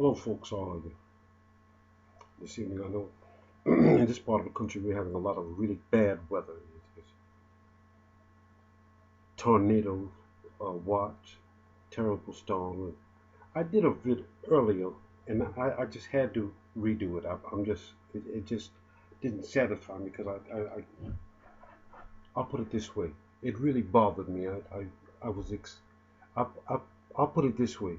Hello, folks, all of you. This evening, I know in this part of the country we're having a lot of really bad weather. It's tornadoes, watch, terrible storm. I did a vid earlier, and I just had to redo it. I'm just it just didn't satisfy me because I'll put it this way. It really bothered me. I was I, I I'll put it this way.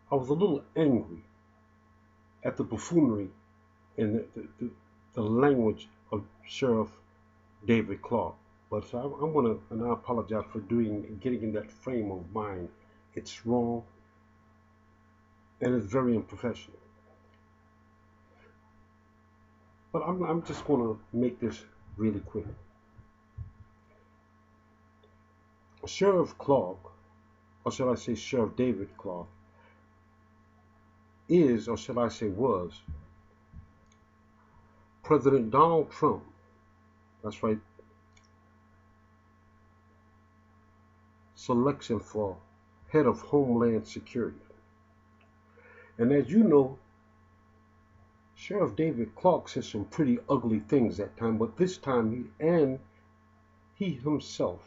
I was a little angry at the buffoonery and the language of Sheriff David Clarke. But so I'm gonna, and I apologize for getting in that frame of mind. It's wrong and it's very unprofessional. But I'm just gonna make this really quick. Sheriff Clarke, or shall I say Sheriff David Clarke, is, or shall I say was, President Donald Trump, that's right, selection for head of Homeland Security. And as you know, Sheriff David Clarke said some pretty ugly things that time, but this time he himself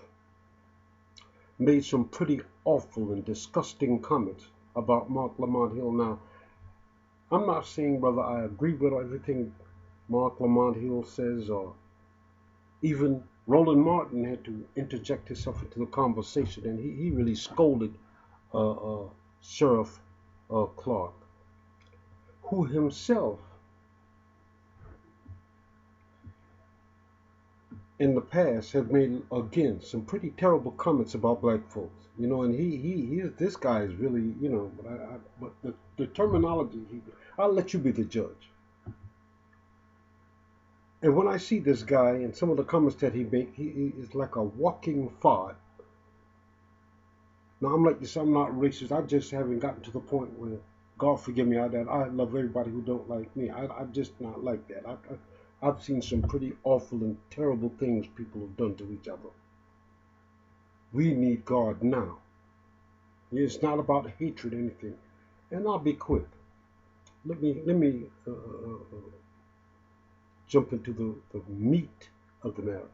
made some pretty awful and disgusting comments about Marc Lamont Hill. Now, I'm not saying whether I agree with everything Marc Lamont Hill says, or even Roland Martin had to interject himself into the conversation, and he really scolded Sheriff Clarke, who himself in the past have made, again, some pretty terrible comments about black folks. You know, and this guy is really, you know, but the terminology, I'll let you be the judge. And when I see this guy and some of the comments that he makes, he is like a walking fart. Now, I'm like this, I'm not racist. I just haven't gotten to the point where, God forgive me, I love everybody who don't like me. I'm just not like that. I've seen some pretty awful and terrible things people have done to each other. We need God now. It's not about hatred or anything. And I'll be quick. Let me jump into the meat of the matter.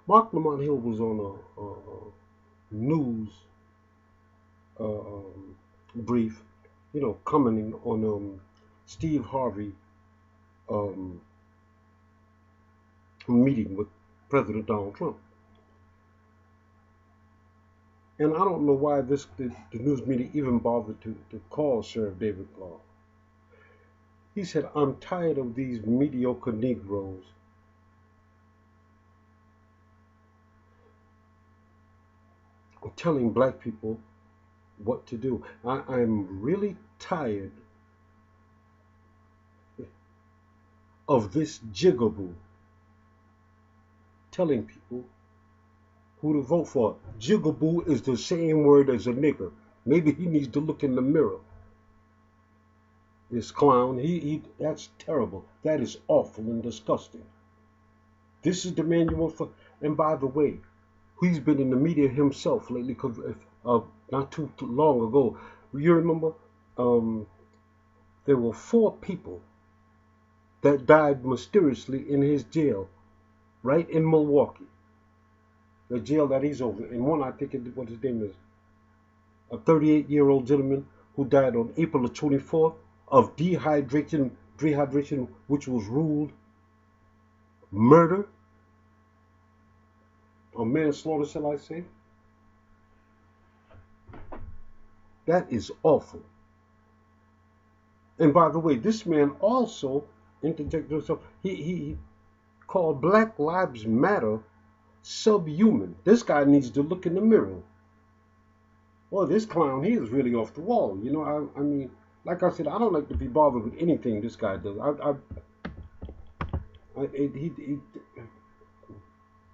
Marc Lamont Hill was on a news brief, you know, commenting on Steve Harvey meeting with President Donald Trump. And I don't know why the news media even bothered to call Sheriff David Clarke. He said, I'm tired of these mediocre Negroes telling black people what to do. I'm really tired of this jigaboo telling people who to vote for. Jigaboo is the same word as a nigger. Maybe he needs to look in the mirror. This clown, that's terrible. That is awful and disgusting. This is the man you want for. And by the way, he's been in the media himself lately, because not too long ago, you remember, there were 4 people that died mysteriously in his jail, right in Milwaukee, the jail that he's over. And one, I think, what his name is, a 38-year-old gentleman who died on April the 24th of dehydration, which was ruled murder or manslaughter, shall I say. That is awful. And by the way, this man also interjected himself. He called Black Lives Matter subhuman. This guy needs to look in the mirror. Well, this clown, he is really off the wall. You know, I mean, like I said, I don't like to be bothered with anything this guy does.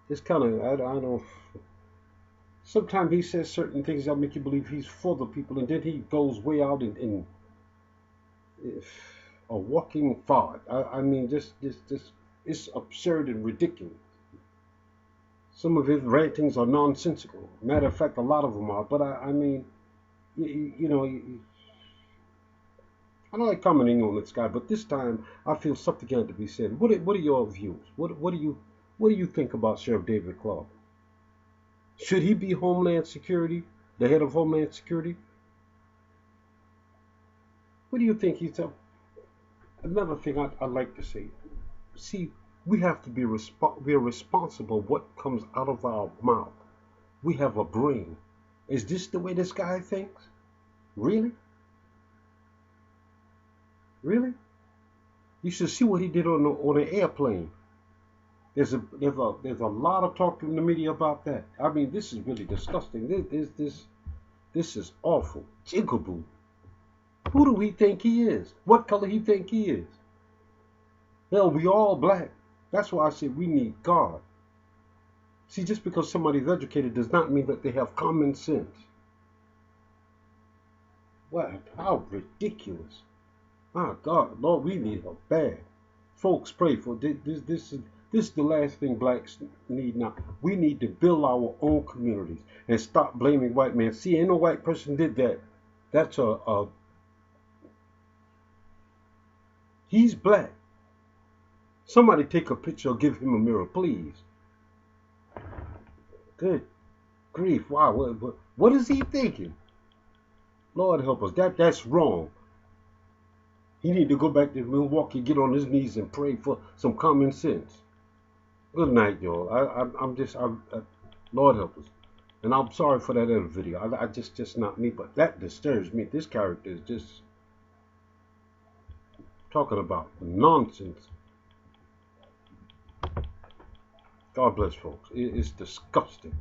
It's kind of, I don't. Sometimes he says certain things that make you believe he's for the people, and then he goes way out in a walking fart. I mean, just it's absurd and ridiculous. Some of his rantings are nonsensical. Matter of fact, a lot of them are. But I mean, you know, I don't like commenting on this guy, but this time I feel something had to be said. What are your views? What do you think about Sheriff David Clarke? Should he be Homeland Security, the head of Homeland Security? What do you think he's up? Another thing I'd like to say. See, we have to be we're responsible what comes out of our mouth. We have a brain. Is this the way this guy thinks? Really? Really? You should see what he did on the airplane. There's a lot of talk in the media about that. I mean, this is really disgusting. This is awful. Jigaboo. Who do we think he is? What color he think he is? Hell, we all black. That's why I say we need God. See, just because somebody's educated does not mean that they have common sense. What? How ridiculous. My God, Lord, we need help bad. Folks, pray for this is the last thing blacks need now. We need to build our own communities and stop blaming white men. See, ain't no white person did that. That's he's black. Somebody take a picture or give him a mirror, please. Good grief. Wow, what is he thinking? Lord help us. That's wrong. He need to go back to Milwaukee, get on his knees and pray for some common sense. Good night, y'all. Lord help us. And I'm sorry for that other video. I just not me, but that disturbs me. This character is just talking about nonsense. God bless, folks. It's disgusting.